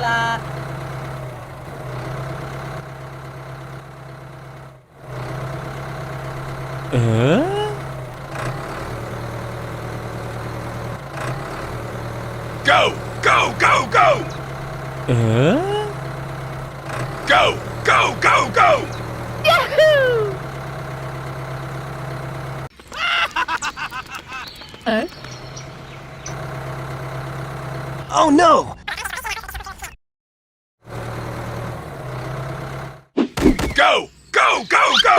啦。Go! Go! Go! Go! Go! Go! Go! Go! Yahoo! Oh no! Go! Go! Go! Go!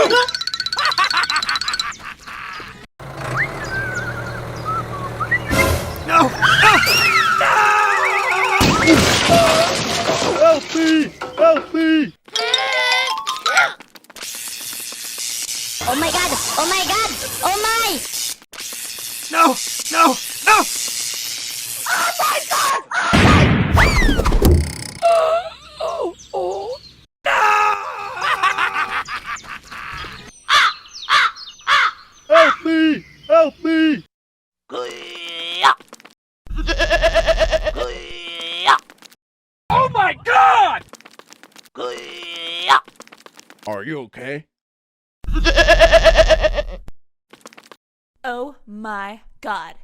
No! Help me! Help me! Oh my god! Oh my god! Oh my! No! No! No! Help me! Help me! Oh my God! Are you okay? Oh my god.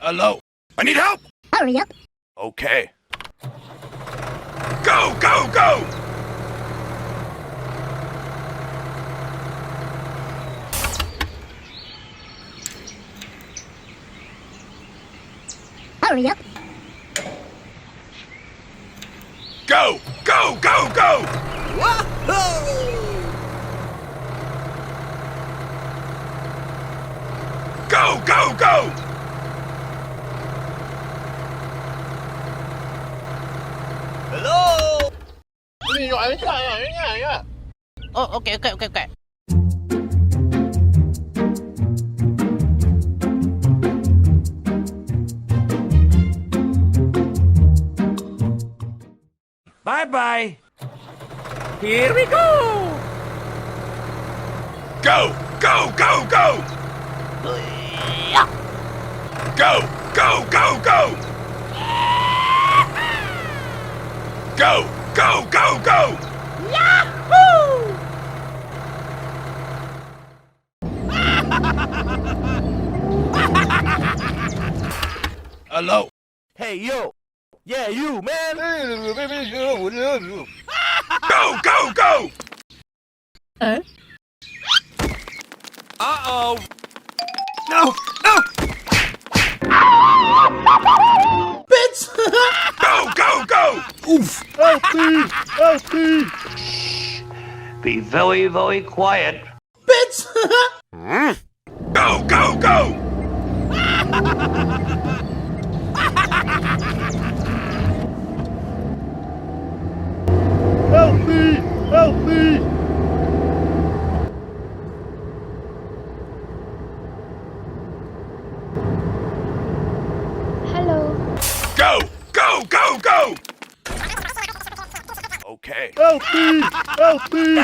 Hello? I need help! Hurry up! Okay. Go! Go! Go! Hurry up! Go! Go! Go! Go! Go! Go! Go! Hello? Oh, okay, okay, okay, okay. Bye-bye! Here we go! Go! Go! Go! Go! Go! Go! Go! Go! Go! Go! Go! Go! Yahoo! Hello? Hey, yo! Yeah, you, man! Go! Go! Go! Uh-oh! No! No! Go! Go! Go! Oof! Help me! Help me! Be very, very quiet. Go! Go! Go! Help me! Help me! Hello! Go! Go! Go! Go! Okay. Help me! Help me!